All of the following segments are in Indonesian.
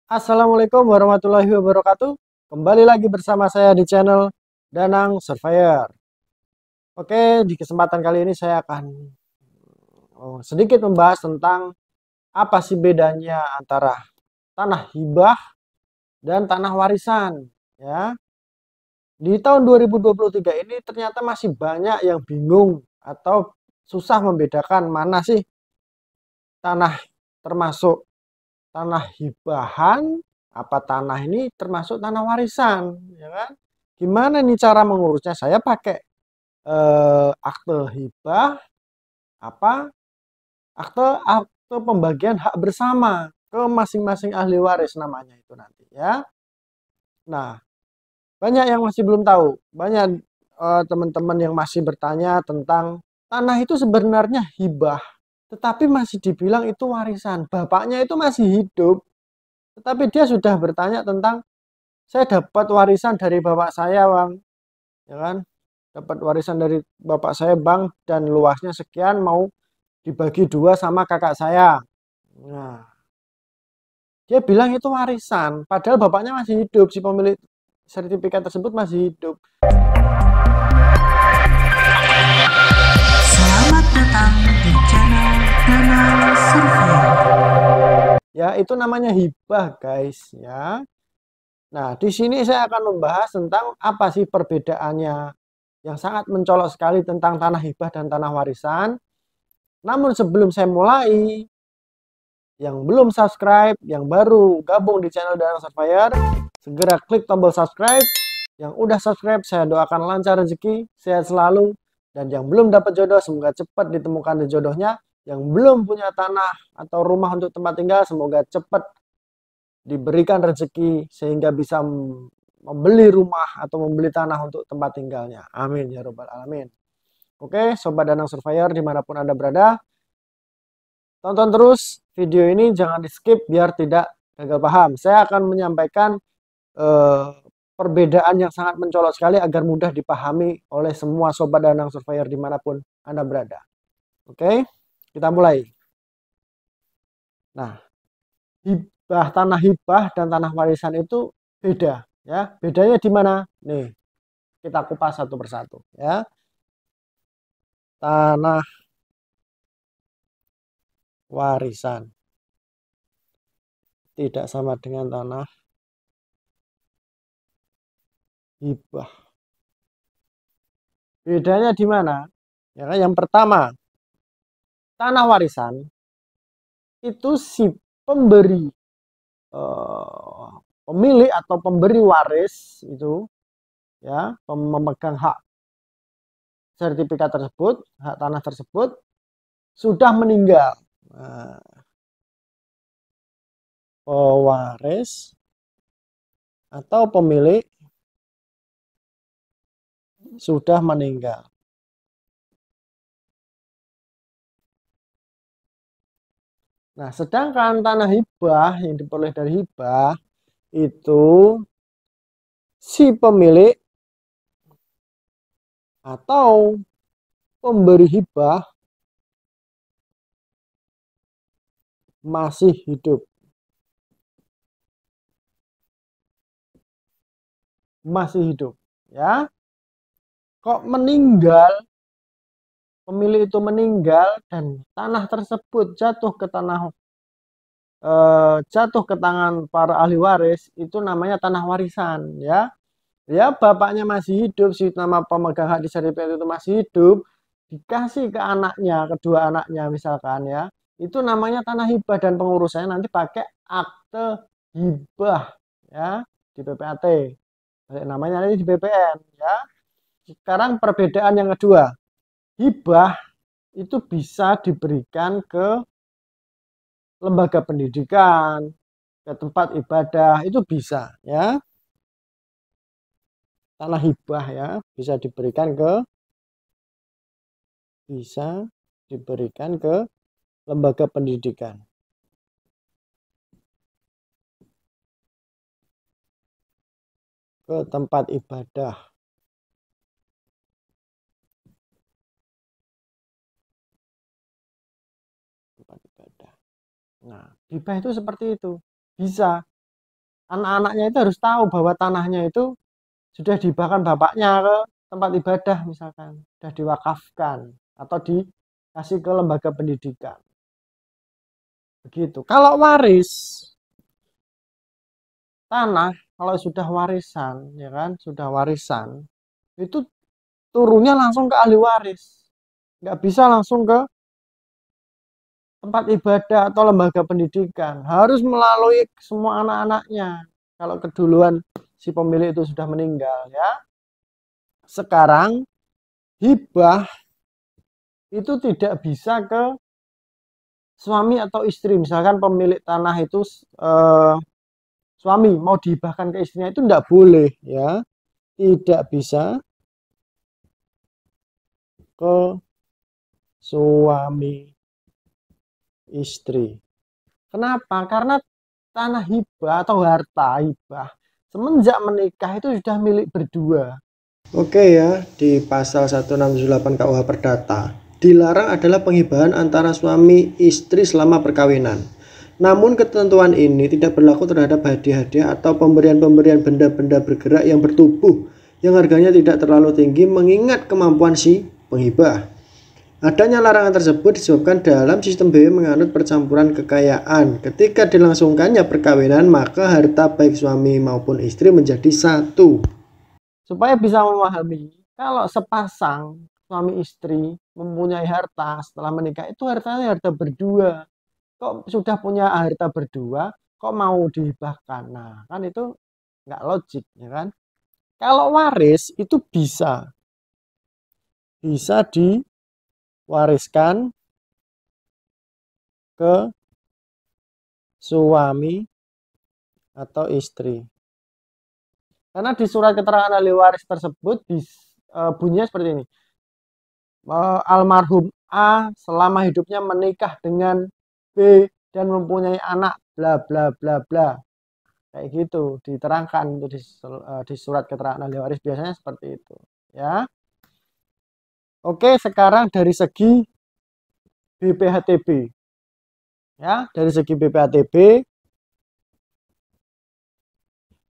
Assalamualaikum warahmatullahi wabarakatuh. Kembali lagi bersama saya di channel Danang Surveyor. Oke, di kesempatan kali ini saya akan sedikit membahas tentang apa sih bedanya antara tanah hibah dan tanah warisan. Ya, di tahun 2023 ini ternyata masih banyak yang bingung atau susah membedakan mana sih tanah termasuk tanah hibahan, apa tanah ini termasuk tanah warisan, ya kan? Gimana nih cara mengurusnya? Saya pakai akte hibah, apa akte akte pembagian hak bersama ke masing-masing ahli waris namanya itu nanti ya. Nah, banyak yang masih belum tahu, banyak teman-teman yang masih bertanya tentang tanah itu sebenarnya hibah, tetapi masih dibilang itu warisan. Bapaknya itu masih hidup, tetapi dia sudah bertanya tentang saya dapat warisan dari bapak saya, Bang. Ya kan? Dapat warisan dari bapak saya, Bang, dan luasnya sekian mau dibagi dua sama kakak saya. Nah, dia bilang itu warisan, padahal bapaknya masih hidup, si pemilik sertifikat tersebut masih hidup. Selamat datang di channel Danang Survei. Ya, itu namanya hibah, guys, ya. Nah, di sini saya akan membahas tentang apa sih perbedaannya yang sangat mencolok sekali tentang tanah hibah dan tanah warisan. Namun sebelum saya mulai, yang belum subscribe, yang baru gabung di channel Danang Surveyor, segera klik tombol subscribe. Yang udah subscribe, saya doakan lancar rezeki, sehat selalu. Dan yang belum dapat jodoh, semoga cepat ditemukan jodohnya. Yang belum punya tanah atau rumah untuk tempat tinggal, semoga cepat diberikan rezeki sehingga bisa membeli rumah atau membeli tanah untuk tempat tinggalnya. Amin ya robbal alamin. Oke, Sobat Danang Surveyor dimanapun Anda berada, tonton terus video ini, jangan di skip biar tidak gagal paham. Saya akan menyampaikan eh, perbedaan yang sangat mencolok sekali agar mudah dipahami oleh semua Sobat Danang Surveyor dimanapun Anda berada. Oke, kita mulai. Nah, tanah hibah dan tanah warisan itu beda, ya. Bedanya di mana? Nih, kita kupas satu persatu, ya. Tanah warisan tidak sama dengan tanah hibah. Bedanya di mana? Ya kan? Yang pertama, tanah warisan itu si pemberi, eh, pemilik atau pemberi waris itu, ya, memegang hak sertifikat tersebut, hak tanah tersebut sudah meninggal. Nah, pewaris atau pemilik sudah meninggal. Nah, sedangkan tanah hibah yang diperoleh dari hibah itu si pemilik atau pemberi hibah masih hidup. Masih hidup, ya. Kok meninggal, pemilik itu meninggal dan tanah tersebut jatuh ke tangan para ahli waris, itu namanya tanah warisan, ya. Ya, bapaknya masih hidup, si nama pemegang hak di sertifikat itu masih hidup, dikasih ke anaknya, kedua anaknya misalkan, ya. Itu namanya tanah hibah dan pengurusannya nanti pakai akte hibah, ya, di PPAT. Namanya nanti di BPN, ya. Sekarang perbedaan yang kedua, hibah itu bisa diberikan ke lembaga pendidikan, ke tempat ibadah, itu bisa, ya. Tanah hibah, ya, bisa diberikan ke lembaga pendidikan, ke tempat ibadah, tempat ibadah. Nah, hibah itu seperti itu, bisa. anak-anaknya itu harus tahu bahwa tanahnya itu sudah dihibahkan bapaknya ke tempat ibadah misalkan, sudah diwakafkan atau dikasih ke lembaga pendidikan. Begitu. Kalau waris tanah, kalau sudah warisan, ya kan, sudah warisan, itu turunnya langsung ke ahli waris. Nggak bisa langsung ke tempat ibadah atau lembaga pendidikan. Harus melalui semua anak-anaknya. Kalau keduluan si pemilik itu sudah meninggal, ya. Sekarang hibah itu tidak bisa ke suami atau istri. Misalkan pemilik tanah itu suami mau dihibahkan ke istrinya itu tidak boleh, ya. Tidak bisa ke suami istri. Kenapa? Karena tanah hibah atau harta hibah semenjak menikah itu sudah milik berdua. Oke ya, di pasal 1678 KUH Perdata, dilarang adalah penghibahan antara suami istri selama perkawinan. Namun ketentuan ini tidak berlaku terhadap hadiah-hadiah atau pemberian-pemberian benda-benda bergerak yang bertubuh yang harganya tidak terlalu tinggi mengingat kemampuan si penghibah. Adanya larangan tersebut disebabkan dalam sistem BW menganut percampuran kekayaan. Ketika dilangsungkannya perkawinan, maka harta baik suami maupun istri menjadi satu. Supaya bisa memahami, kalau sepasang suami istri mempunyai harta setelah menikah, itu hartanya harta berdua. Kok sudah punya harta berdua, kok mau dihibahkan? Nah, kan itu nggak logik, ya kan? Kalau waris itu bisa diwariskan ke suami atau istri. Karena di surat keterangan ahli waris tersebut bunyinya seperti ini. Almarhum A selama hidupnya menikah dengan B dan mempunyai anak bla bla bla bla. Kayak gitu diterangkan itu di surat keterangan ahli waris biasanya seperti itu, ya. Oke, sekarang dari segi BPHTB. Ya, dari segi BPHTB,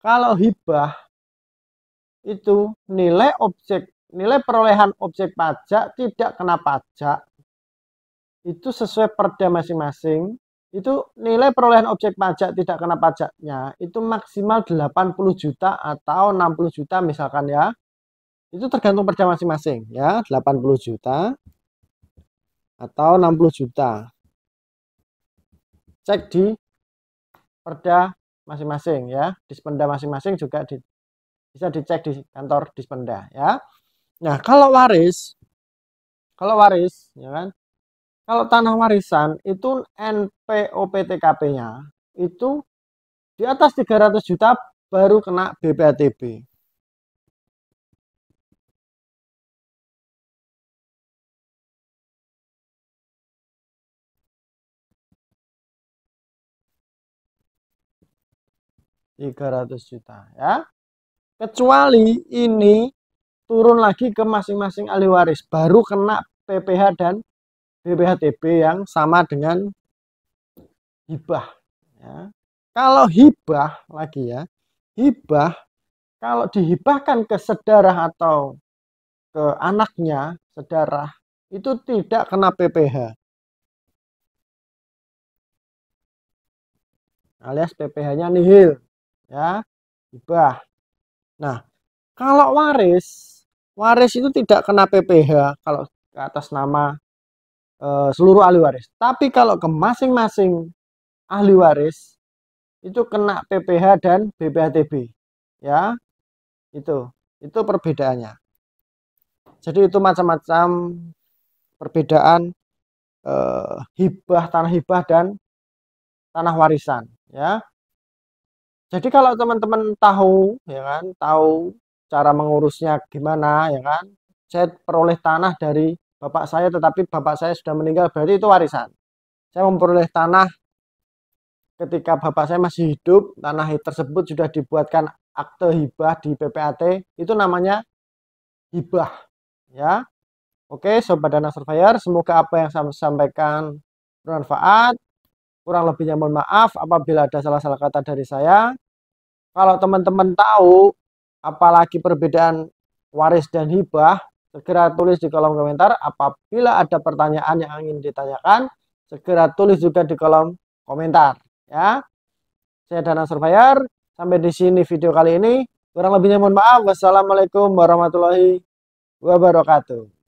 kalau hibah itu nilai perolehan objek pajak tidak kena pajak. Itu sesuai perda masing-masing. Itu nilai perolehan objek pajak tidak kena pajaknya itu maksimal 80 juta atau 60 juta misalkan, ya. Itu tergantung perda masing-masing, ya. 80 juta atau 60 juta. Cek di perda masing-masing, ya. Dispenda masing-masing juga bisa dicek di kantor Dispenda, ya. Nah, kalau waris, ya kan, kalau tanah warisan itu NPOPTKP-nya itu di atas 300 juta baru kena BPHTB. Rp300 juta, ya. Kecuali ini turun lagi ke masing-masing ahli waris, baru kena PPh dan BPHTB yang sama dengan hibah, ya. Kalau hibah lagi, ya, hibah kalau dihibahkan ke sedarah atau ke anaknya sedarah itu tidak kena PPh, alias PPh-nya nihil, ya, hibah. Nah, kalau waris itu tidak kena PPh kalau ke atas nama seluruh ahli waris. Tapi kalau ke masing-masing ahli waris itu kena PPh dan BPHTB, ya. Itu perbedaannya. Jadi itu macam-macam perbedaan tanah hibah dan tanah warisan, ya. Jadi kalau teman-teman tahu, ya kan, tahu cara mengurusnya gimana, ya kan. Saya peroleh tanah dari bapak saya, tetapi bapak saya sudah meninggal, berarti itu warisan. Saya memperoleh tanah ketika bapak saya masih hidup, tanah tersebut sudah dibuatkan akte hibah di PPAT, itu namanya hibah, ya. Oke, Sobat Dana Surveyor, semoga apa yang saya sampaikan bermanfaat. Kurang lebihnya mohon maaf apabila ada salah-salah kata dari saya. Kalau teman-teman tahu apalagi perbedaan waris dan hibah, segera tulis di kolom komentar. Apabila ada pertanyaan yang ingin ditanyakan, segera tulis juga di kolom komentar ya. Saya Danang Surveyor. Sampai di sini video kali ini. Kurang lebihnya mohon maaf. Wassalamualaikum warahmatullahi wabarakatuh.